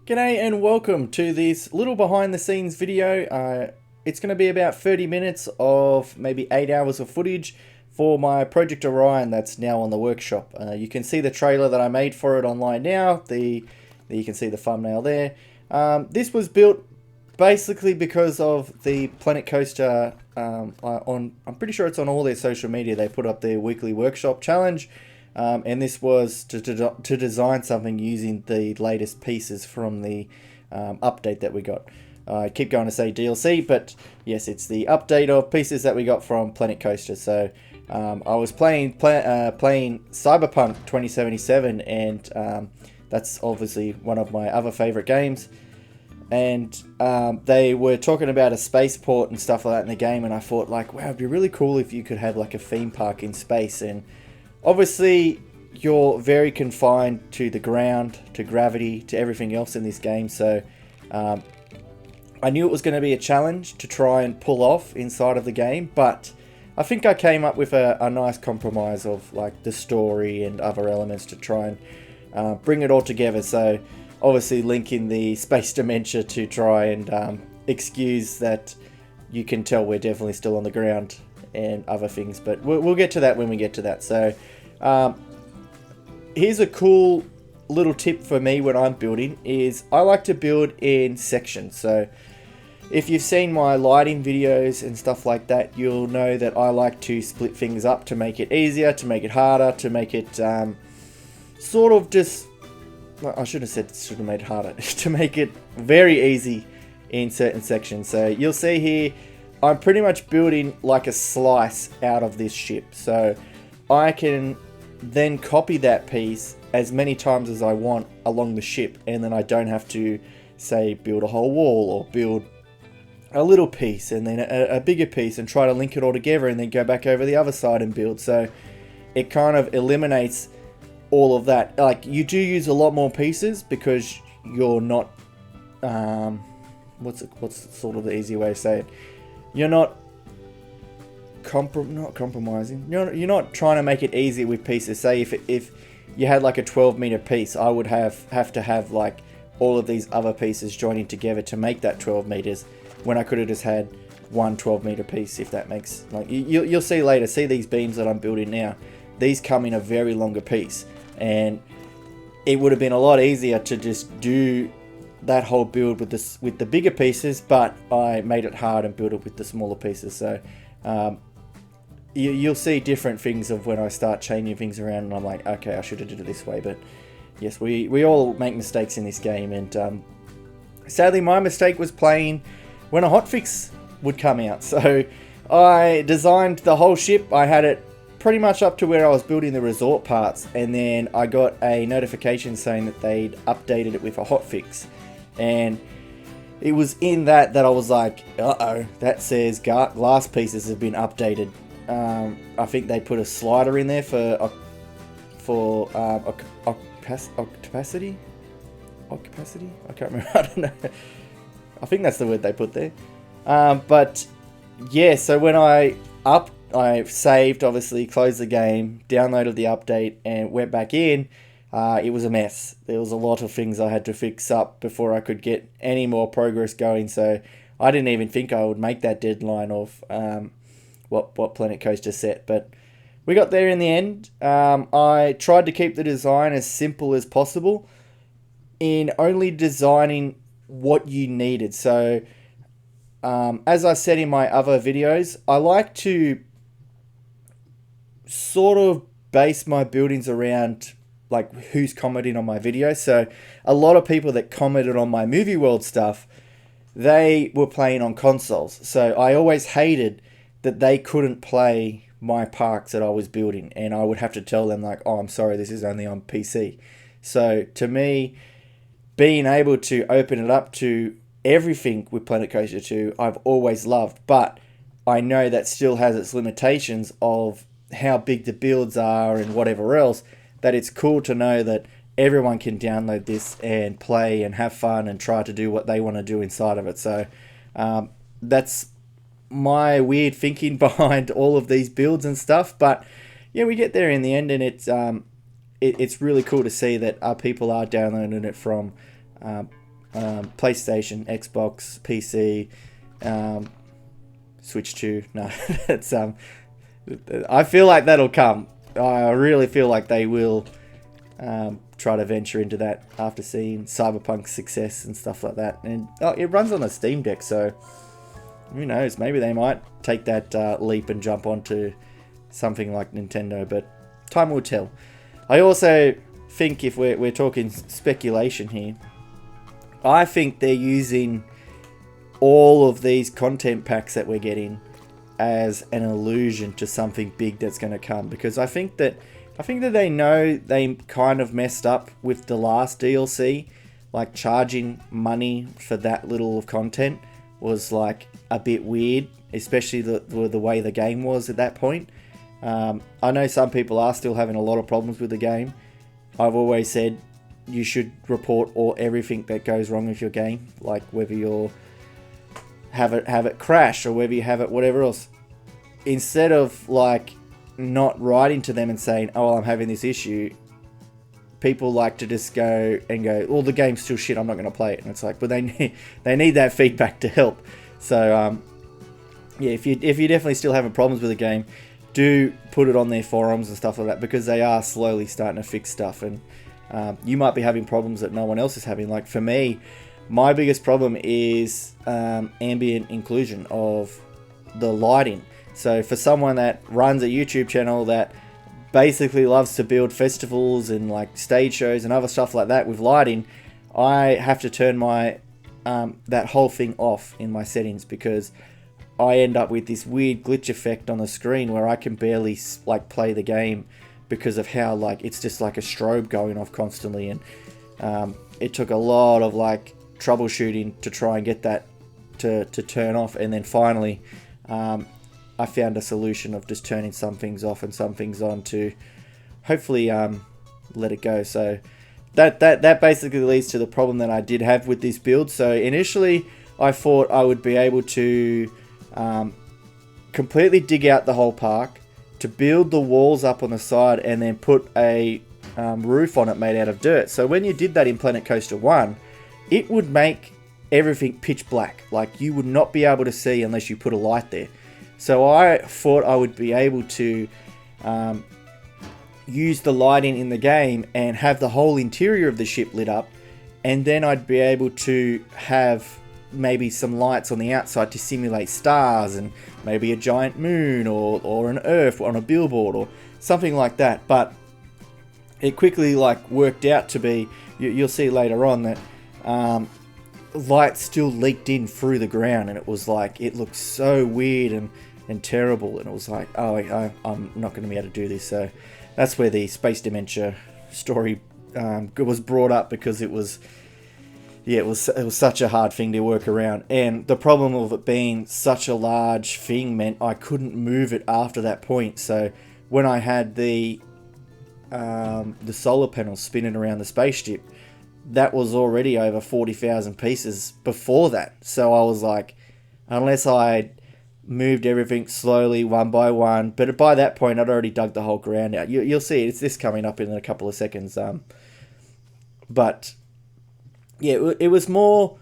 G'day and welcome to this little behind the scenes video. It's going to be about 30 minutes of maybe 8 hours of footage for my Project Orion that's now on the workshop. You can see the trailer that I made for it online now. You can see the thumbnail there. This was built basically because of the Planet Coaster. I'm pretty sure it's on all their social media. They put up their weekly workshop challenge. And this was to design something using the latest pieces from the update that we got. I keep going to say DLC, but yes, it's the update of pieces that we got from Planet Coaster. So I was playing Cyberpunk 2077, and that's obviously one of my other favorite games. And they were talking about a spaceport and stuff like that in the game, and I thought, like, wow, it'd be really cool if you could have like a theme park in space. And obviously, you're very confined to the ground, to gravity, to everything else in this game. So I knew it was going to be a challenge to try and pull off inside of the game, but I think I came up with a nice compromise of like the story and other elements to try and bring it all together. So obviously linking the space dementia to try and excuse that you can tell we're definitely still on the ground and other things, but we'll get to that when we get to that. So here's a cool little tip for me when I'm building is I like to build in sections. So if you've seen my lighting videos and stuff like that, you'll know that I like to split things up to make it easier, to make it harder, to make it sort of just, I should have made it harder, to make it very easy in certain sections. So you'll see here, I'm pretty much building like a slice out of this ship. So I can then copy that piece as many times as I want along the ship, and then I don't have to, say, build a whole wall or build a little piece and then a bigger piece and try to link it all together and then go back over the other side and build. So it kind of eliminates all of that. Like, you do use a lot more pieces because you're not what's sort of the easy way to say it, you're not compromising. You're not trying to make it easy with pieces. Say if you had like a 12-meter piece, I would have to have like all of these other pieces joining together to make that 12 meters, when I could have just had one 12-meter piece. If that makes, like, you'll see later. See these beams that I'm building now, these come in a very longer piece, and it would have been a lot easier to just do that whole build with the bigger pieces, but I made it hard and built it with the smaller pieces. So you'll see different things of when I start changing things around, and I'm like, okay, I should have did it this way. But yes, we all make mistakes in this game, and sadly my mistake was playing when a hotfix would come out. So I designed the whole ship. I had it pretty much up to where I was building the resort parts, and then I got a notification saying that they'd updated it with a hotfix, and it was in that I was like, uh-oh, that says glass pieces have been updated. I think they put a slider in there for opacity? I can't remember. I don't know. I think that's the word they put there. But yeah, so when I saved, obviously closed the game, downloaded the update, and went back in. It was a mess. There was a lot of things I had to fix up before I could get any more progress going. So I didn't even think I would make that deadline of what Planet Coaster set. But we got there in the end. I tried to keep the design as simple as possible in only designing what you needed. So as I said in my other videos, I like to sort of base my buildings around like who's commenting on my video. So a lot of people that commented on my movie world stuff, they were playing on consoles. So I always hated that they couldn't play my parks that I was building, and I would have to tell them like, oh, I'm sorry, this is only on PC. So to me, being able to open it up to everything with Planet Coaster 2, I've always loved, but I know that still has its limitations of how big the builds are and whatever else, that it's cool to know that everyone can download this and play and have fun and try to do what they want to do inside of it. So that's my weird thinking behind all of these builds and stuff. But yeah, we get there in the end, and it's really cool to see that people are downloading it from PlayStation, Xbox, PC, Switch 2. No, it's I feel like that'll come. I really feel like they will try to venture into that after seeing Cyberpunk's success and stuff like that. And it runs on a Steam Deck, so who knows? Maybe they might take that leap and jump onto something like Nintendo, but time will tell. I also think, if we're talking speculation here, I think they're using all of these content packs that we're getting as an allusion to something big that's going to come, because I think that they know they kind of messed up with the last DLC. Like, charging money for that little of content was like a bit weird, especially the way the game was at that point. I know some people are still having a lot of problems with the game. I've always said you should report everything that goes wrong with your game, like whether you're have it crash or whether you have it whatever else, instead of like not writing to them and saying, oh, I'm having this issue. People like to just go, well, the game's still shit, I'm not going to play it. And it's like, but they need that feedback to help. So yeah, if you're definitely still having problems with the game, do put it on their forums and stuff like that, because they are slowly starting to fix stuff. And you might be having problems that no one else is having. Like for me, my biggest problem is ambient inclusion of the lighting. So for someone that runs a YouTube channel that basically loves to build festivals and like stage shows and other stuff like that with lighting, I have to turn my that whole thing off in my settings, because I end up with this weird glitch effect on the screen where I can barely like play the game because of how like it's just like a strobe going off constantly. And it took a lot of like troubleshooting to try and get that to turn off, and then finally I found a solution of just turning some things off and some things on to hopefully let it go. So that basically leads to the problem that I did have with this build. So initially I thought I would be able to completely dig out the whole park, to build the walls up on the side, and then put a roof on it made out of dirt. So when you did that in Planet Coaster 1, it would make everything pitch black. Like you would not be able to see unless you put a light there. So I thought I would be able to use the lighting in the game and have the whole interior of the ship lit up, and then I'd be able to have maybe some lights on the outside to simulate stars and maybe a giant moon or an earth on a billboard or something like that. But it quickly like worked out to be, you'll see later on that light still leaked in through the ground, and it was like, it looked so weird and terrible, and it was like, oh, I'm not going to be able to do this. So that's where the space dementia story was brought up, because it was such a hard thing to work around, and the problem of it being such a large thing meant I couldn't move it after that point. So when I had the solar panels spinning around the spaceship, that was already over 40,000 pieces before that. So I was like, unless I moved everything slowly one by one, but by that point I'd already dug the whole ground out. You'll see it's this coming up in a couple of seconds. But yeah, it was more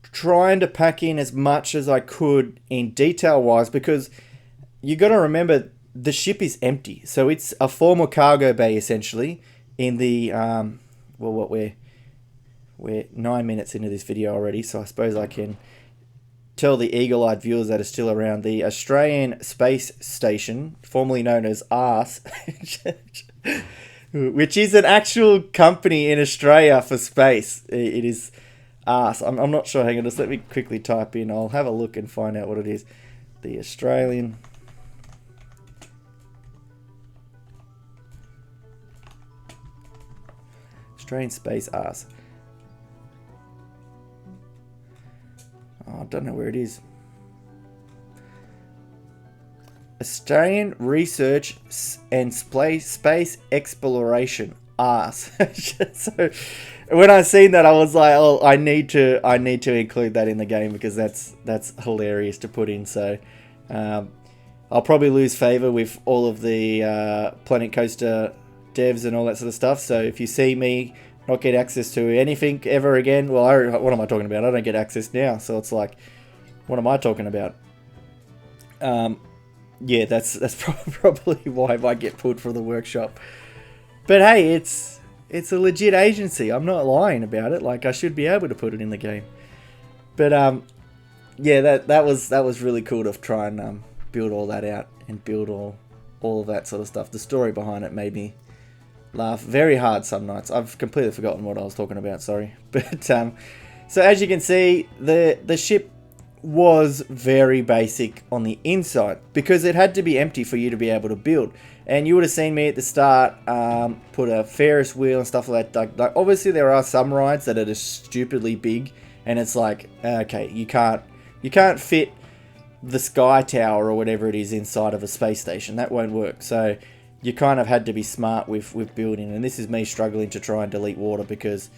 trying to pack in as much as I could in detail wise, because you got to remember the ship is empty. So it's a former cargo bay essentially in the we're 9 minutes into this video already, so I suppose I can tell the eagle-eyed viewers that are still around, the Australian Space Station, formerly known as ARS, which is an actual company in Australia for space. It is ARS. I'm not sure. Hang on, just let me quickly type in. I'll have a look and find out what it is. The Australian Space ARS. Oh, I don't know where it is. Australian Research and Space Exploration, ARS. So when I seen that, I was like, oh, I need to include that in the game, because that's hilarious to put in. So I'll probably lose favor with all of the Planet Coaster devs and all that sort of stuff. So if you see me not get access to anything ever again. Well, what am I talking about? I don't get access now, so it's like, what am I talking about? Yeah, that's probably why I might get pulled from the workshop. But hey, it's a legit agency. I'm not lying about it. Like, I should be able to put it in the game. But yeah, that was really cool to try and build all that out and build all of that sort of stuff. The story behind it made me laugh very hard some nights. I've completely forgotten what I was talking about. Sorry, but so as you can see, the ship was very basic on the inside because it had to be empty for you to be able to build. And you would have seen me at the start put a Ferris wheel and stuff like that. Like obviously there are some rides that are just stupidly big, and it's like, okay, you can't fit the Sky Tower or whatever it is inside of a space station. That won't work. So you kind of had to be smart with building. And this is me struggling to try and delete water because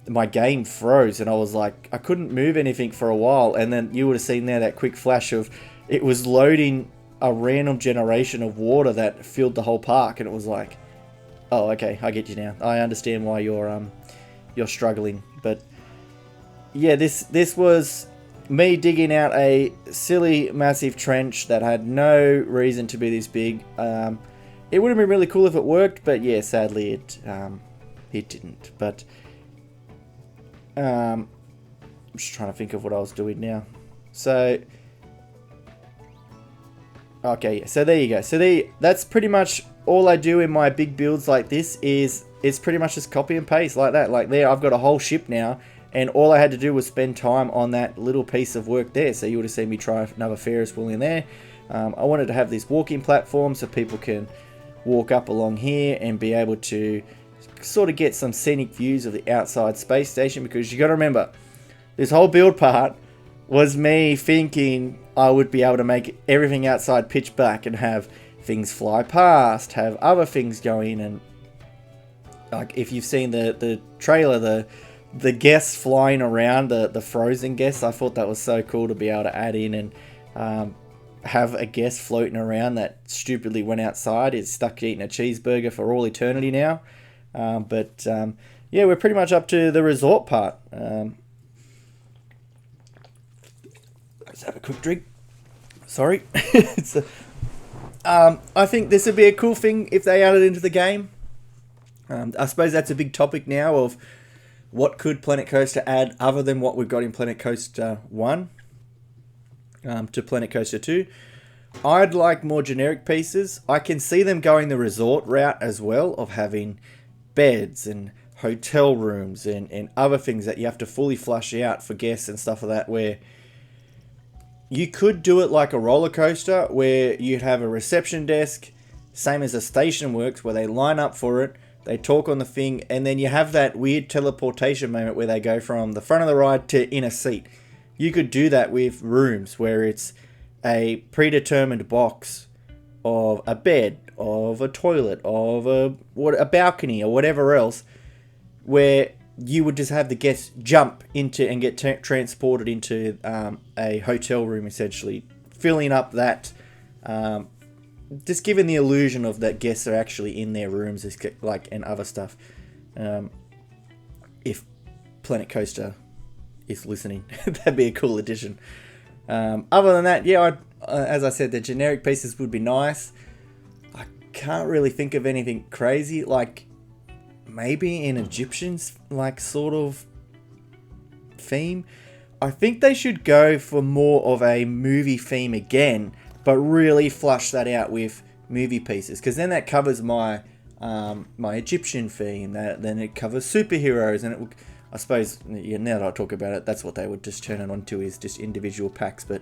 my game froze, and I was like, I couldn't move anything for a while. And then you would have seen there that quick flash of it was loading a random generation of water that filled the whole park, and it was like, oh, okay, I get you now. I understand why you're struggling. But yeah, this was me digging out a silly massive trench that had no reason to be this big. It would have been really cool if it worked, but yeah, sadly it didn't. But I'm just trying to think of what I was doing now. So okay, so there you go. So that's pretty much all I do in my big builds like this. It's pretty much just copy and paste like that. Like there, I've got a whole ship now, and all I had to do was spend time on that little piece of work there. So you would have seen me try another Ferris wheel in there. I wanted to have this walking platform so people can walk up along here and be able to sort of get some scenic views of the outside space station, because you got to remember, this whole build part was me thinking I would be able to make everything outside pitch black and have things fly past, have other things going, and like if you've seen the trailer, the guests flying around, the frozen guests, I thought that was so cool to be able to add in and have a guest floating around that stupidly went outside, is stuck eating a cheeseburger for all eternity now. But yeah, we're pretty much up to the resort part. Let's have a quick drink. Sorry. I think this would be a cool thing if they added into the game. I suppose that's a big topic now of what could Planet Coaster add other than what we've got in Planet Coaster 1 to Planet Coaster 2. I'd like more generic pieces. I can see them going the resort route as well, of having beds and hotel rooms and other things that you have to fully flush out for guests and stuff like that, where you could do it like a roller coaster where you'd have a reception desk, same as a station works, where they line up for it, they talk on the thing, and then you have that weird teleportation moment where they go from the front of the ride to in a seat. You could do that with rooms where it's a predetermined box of a bed, of a toilet, of a balcony or whatever else, where you would just have the guests jump into and get transported into a hotel room, essentially filling up that, just giving the illusion of that guests are actually in their rooms, like, and other stuff. If Planet Coaster is listening, that'd be a cool addition. Other than that, yeah, as I said, the generic pieces would be nice. I can't really think of anything crazy, like maybe an Egyptian's like sort of theme. I think they should go for more of a movie theme again, but really flush that out with movie pieces, because then that covers my my Egyptian theme. Then it covers superheroes, and it will, I suppose, yeah, now that I talk about it, that's what they would just turn it onto, is just individual packs. But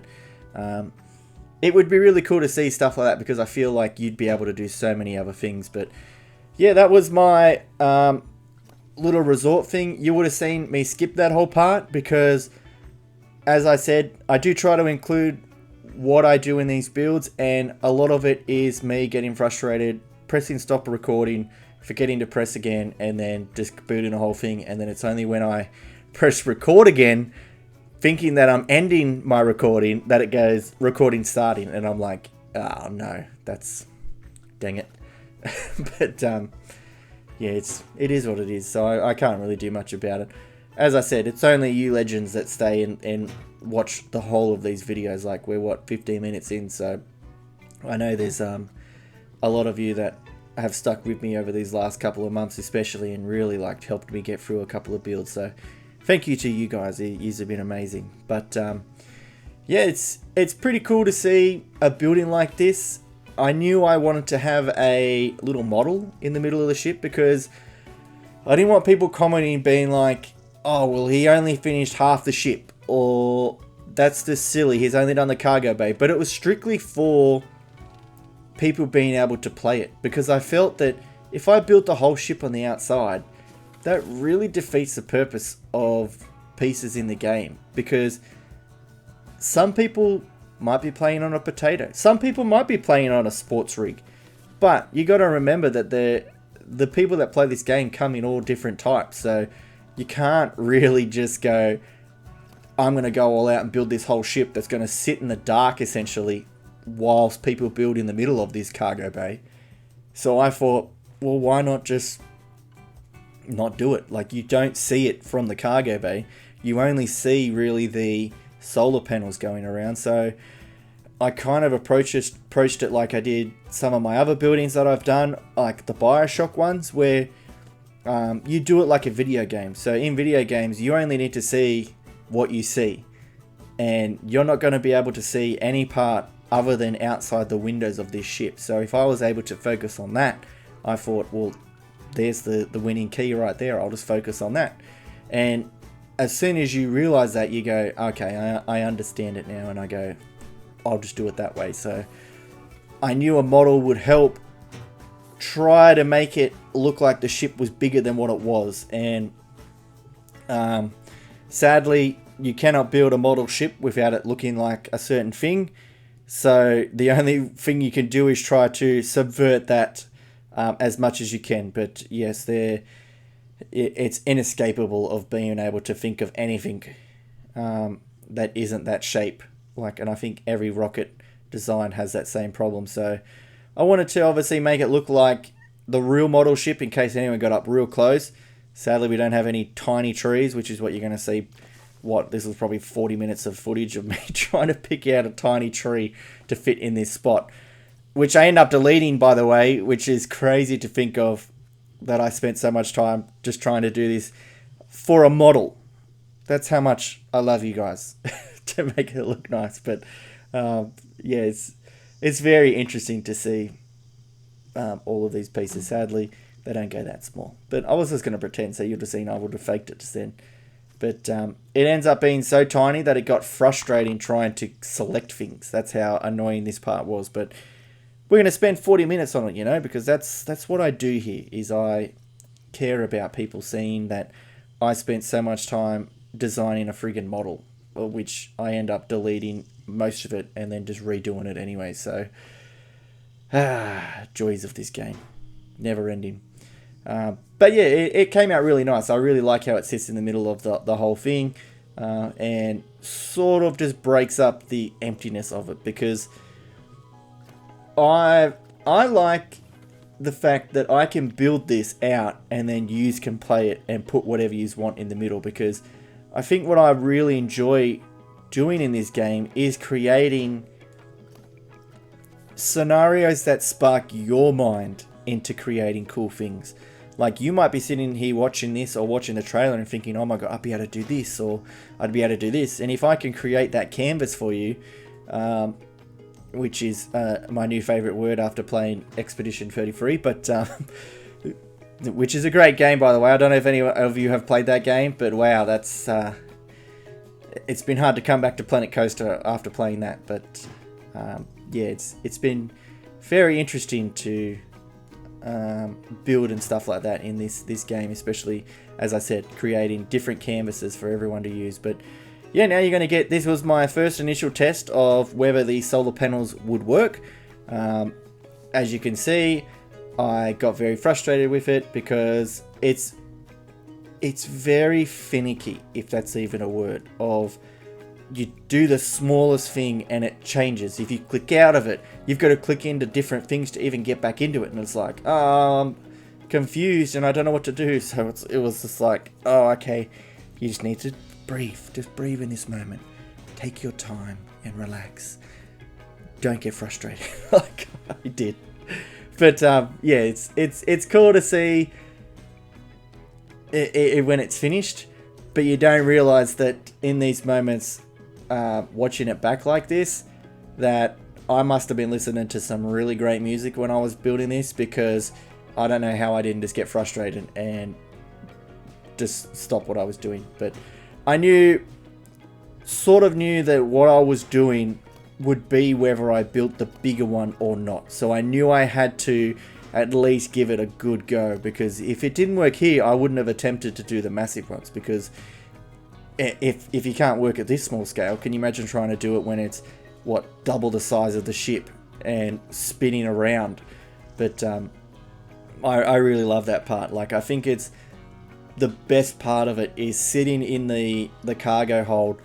it would be really cool to see stuff like that, because I feel like you'd be able to do so many other things. But yeah, that was my little resort thing. You would have seen me skip that whole part because, as I said, I do try to include what I do in these builds, and a lot of it is me getting frustrated, pressing stop recording, forgetting to press again, and then just building a whole thing. And then it's only when I press record again, thinking that I'm ending my recording, that it goes recording starting, and I'm like, oh no, that's, dang it. But yeah, it is what it is. So I can't really do much about it. As I said, it's only you legends that stay and watch the whole of these videos. Like, we're what, 15 minutes in, so I know there's a lot of you that have stuck with me over these last couple of months, especially, and really like helped me get through a couple of builds. So thank you to you guys. You have been amazing. But yeah, it's pretty cool to see a building like this. I knew I wanted to have a little model in the middle of the ship because I didn't want people commenting being like, oh, well, he only finished half the ship, or that's just silly, he's only done the cargo bay. But it was strictly for people being able to play it, because I felt that if I built the whole ship on the outside, that really defeats the purpose of pieces in the game, because some people might be playing on a potato, some people might be playing on a sports rig, but you got to remember that the people that play this game come in all different types. So you can't really just go, I'm going to go all out and build this whole ship that's going to sit in the dark essentially whilst people build in the middle of this cargo bay. So I thought, well, why not just not do it? Like, you don't see it from the cargo bay. You only see really the solar panels going around. So I kind of approached it like I did some of my other buildings that I've done, like the Bioshock ones, where you do it like a video game. So in video games, you only need to see what you see, and you're not going to be able to see any part other than outside the windows of this ship. So if I was able to focus on that, I thought, well, there's the winning key right there. I'll just focus on that. And as soon as you realize that, you go, okay, I understand it now, and I go, I'll just do it that way. So I knew a model would help try to make it look like the ship was bigger than what it was. And sadly, you cannot build a model ship without it looking like a certain thing. So the only thing you can do is try to subvert that as much as you can. But yes, it's inescapable of being able to think of anything that isn't that shape. And I think every rocket design has that same problem. So I wanted to obviously make it look like the real model ship in case anyone got up real close. Sadly, we don't have any tiny trees, which is what you're going to see. This was probably 40 minutes of footage of me trying to pick out a tiny tree to fit in this spot, which I end up deleting, by the way, which is crazy to think of, that I spent so much time just trying to do this for a model. That's how much I love you guys to make it look nice. But yeah, it's very interesting to see all of these pieces. Sadly, they don't go that small. But I was just going to pretend, so you'd have seen I would have faked it just then. But it ends up being so tiny that it got frustrating trying to select things. That's how annoying this part was. But we're going to spend 40 minutes on it, because that's what I do here, is I care about people seeing that I spent so much time designing a friggin' model, which I end up deleting most of it and then just redoing it anyway. So, joys of this game. Never ending. But yeah, it came out really nice. I really like how it sits in the middle of the whole thing, and sort of just breaks up the emptiness of it, because I like the fact that I can build this out and then yous can play it and put whatever yous want in the middle, because I think what I really enjoy doing in this game is creating scenarios that spark your mind into creating cool things. Like, you might be sitting here watching this or watching the trailer and thinking, oh my god, I'd be able to do this, or I'd be able to do this. And if I can create that canvas for you, which is my new favorite word after playing Expedition 33, but which is a great game, by the way. I don't know if any of you have played that game, but wow, that's it's been hard to come back to Planet Coaster after playing that. But yeah, it's been very interesting to build and stuff like that in this game, especially, as I said, creating different canvases for everyone to use. But yeah, now you're going to get, this was my first initial test of whether the solar panels would work. As you can see, I got very frustrated with it because it's very finicky, if that's even a word, of you do the smallest thing and it changes. If you click out of it, you've got to click into different things to even get back into it, and it's like, confused and I don't know what to do. So it was just like, oh, okay, you just need to breathe. Just breathe in this moment. Take your time and relax. Don't get frustrated like I did. But yeah, it's cool to see it when it's finished, but you don't realize that in these moments, watching it back like this, that I must have been listening to some really great music when I was building this, because I don't know how I didn't just get frustrated and just stop what I was doing. But I sort of knew that what I was doing would be whether I built the bigger one or not. So I knew I had to at least give it a good go, because if it didn't work here, I wouldn't have attempted to do the massive ones, because if you can't work at this small scale, can you imagine trying to do it when it's, what, double the size of the ship and spinning around? But I really love that part. Like, I think it's the best part of it is sitting in the cargo hold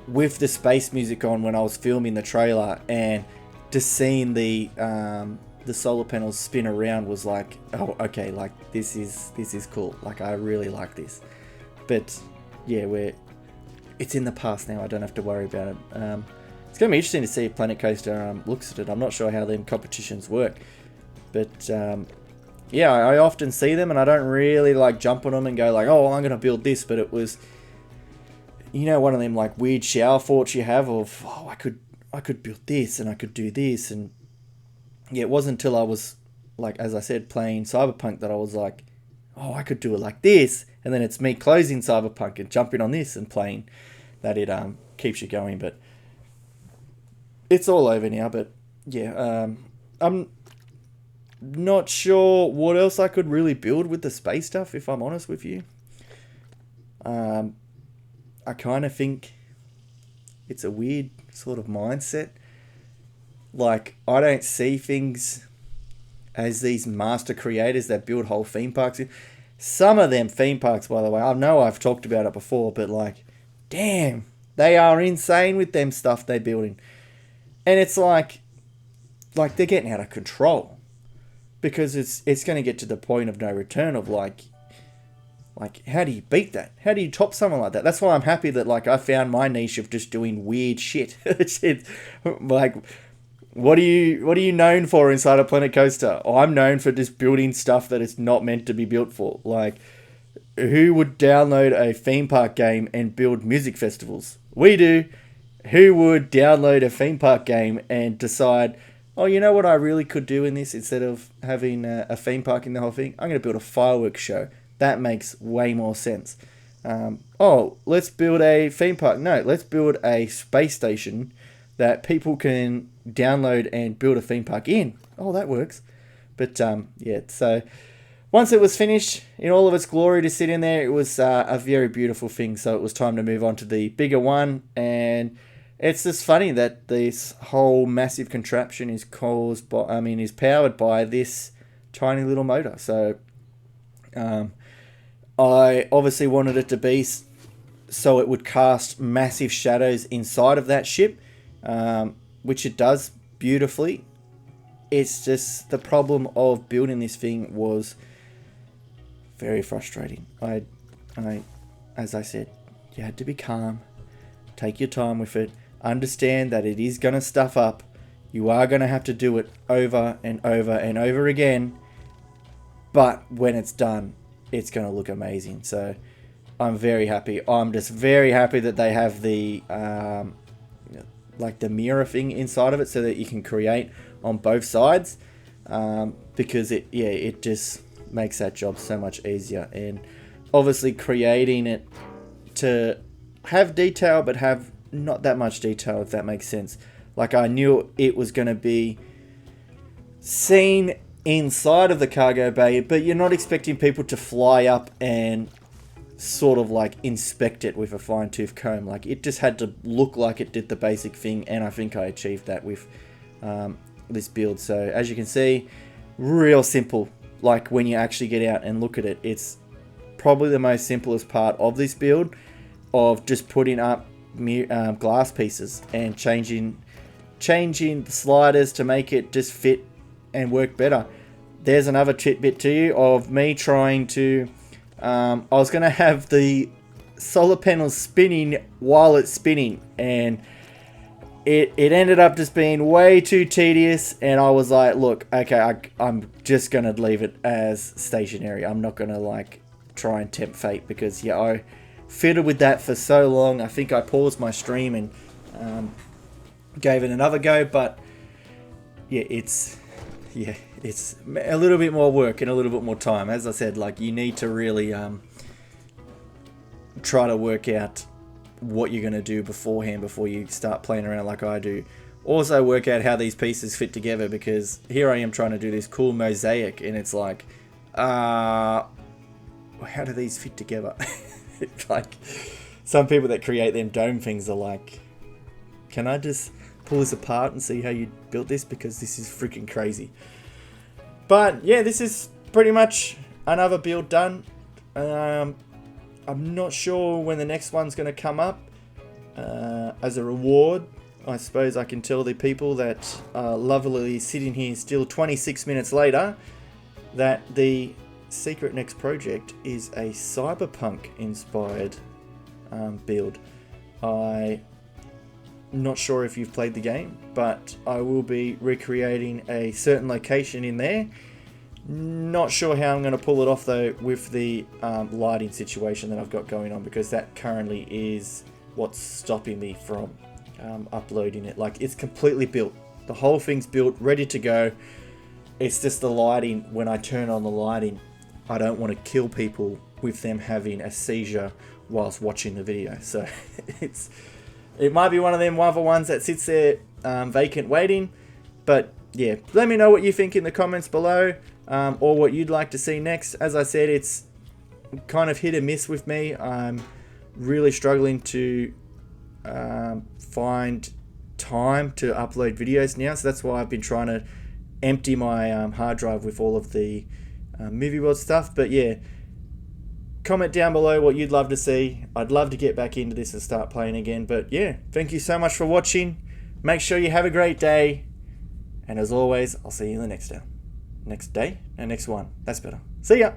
with the space music on when I was filming the trailer, and just seeing the solar panels spin around was like, oh, okay, like this is cool. Like, I really like this. But yeah, it's in the past now. I don't have to worry about it. It's going to be interesting to see if Planet Coaster looks at it. I'm not sure how them competitions work, but yeah, I often see them and I don't really like jump on them and go like, oh, I'm going to build this. But it was, you know, one of them like weird shower thoughts you have of, oh, I could build this and I could do this. And yeah, it wasn't until I was, like, as I said, playing Cyberpunk that I was like, oh, I could do it like this. And then it's me closing Cyberpunk and jumping on this and playing, that it keeps you going. But it's all over now. But yeah, I'm not sure what else I could really build with the space stuff, if I'm honest with you. I kind of think it's a weird sort of mindset. Like, I don't see things as these master creators that build whole theme parks. Some of them theme parks, by the way, I know I've talked about it before, but like, damn, they are insane with them stuff they're building. And it's like they're getting out of control, because it's going to get to the point of no return of like, how do you beat that? How do you top someone like that? That's why I'm happy that, like, I found my niche of just doing weird shit. It's like, what are you known for inside a Planet Coaster? I'm known for just building stuff that it's not meant to be built for. Like, who would download a theme park game and build music festivals? We do. Who would download a theme park game and decide, oh, you know what I really could do in this, instead of having a theme park in the whole thing? I'm going to build a fireworks show. That makes way more sense. Oh, let's build a theme park. No, let's build a space station that people can download and build a theme park in. Oh, that works. But yeah, so once it was finished in all of its glory to sit in there, it was a very beautiful thing. So it was time to move on to the bigger one. And it's just funny that this whole massive contraption is powered by this tiny little motor. So I obviously wanted it to be so it would cast massive shadows inside of that ship, which it does beautifully. It's just the problem of building this thing was very frustrating. As I said, you had to be calm, take your time with it, understand that it is going to stuff up. You are going to have to do it over and over and over again, but when it's done, it's going to look amazing. So I'm very happy. I'm just very happy that they have the like the mirror thing inside of it, so that you can create on both sides, because it just makes that job so much easier. And obviously creating it to have detail but have not that much detail, if that makes sense. Like, I knew it was going to be seen inside of the cargo bay, but you're not expecting people to fly up and sort of like inspect it with a fine-tooth comb. Like, it just had to look like it did the basic thing, and I think I achieved that with this build. So as you can see, real simple. Like, when you actually get out and look at it, it's probably the most simplest part of this build, of just putting up glass pieces and changing the sliders to make it just fit and work better. there's another tidbit to you of me trying to... I was going to have the solar panels spinning while it's spinning, and it ended up just being way too tedious, and I was like, look, okay, I'm just going to leave it as stationary. I'm not going to like try and tempt fate, because yeah, I fiddled with that for so long. I think I paused my stream and gave it another go, but yeah, it's a little bit more work and a little bit more time. As I said, like, you need to really try to work out what you're going to do beforehand before you start playing around like I do. Also work out how these pieces fit together, because here I am trying to do this cool mosaic, and it's like, how do these fit together? It's like, some people that create them dome things are like, can I just pull this apart and see how you built this, because this is freaking crazy. But yeah, this is pretty much another build done. I'm not sure when the next one's going to come up. As a reward, I suppose I can tell the people that are lovely sitting here still 26 minutes later that the secret next project is a cyberpunk inspired build. I'm not sure if you've played the game, but I will be recreating a certain location in there. Not sure how I'm going to pull it off though with the lighting situation that I've got going on, because that currently is what's stopping me from uploading it. Like, it's completely built. The whole thing's built, ready to go. It's just the lighting. When I turn on the lighting, I don't want to kill people with them having a seizure whilst watching the video. So it might be one of them other ones that sits there vacant waiting. But yeah, let me know what you think in the comments below, or what you'd like to see next. As I said, it's kind of hit or miss with me. I'm really struggling to find time to upload videos now, so that's why I've been trying to empty my hard drive with all of the movie world stuff. But yeah, comment down below what you'd love to see. I'd love to get back into this and start playing again. But yeah, thank you so much for watching. Make sure you have a great day, and as always, I'll see you in the next day. Next one. That's better. See ya.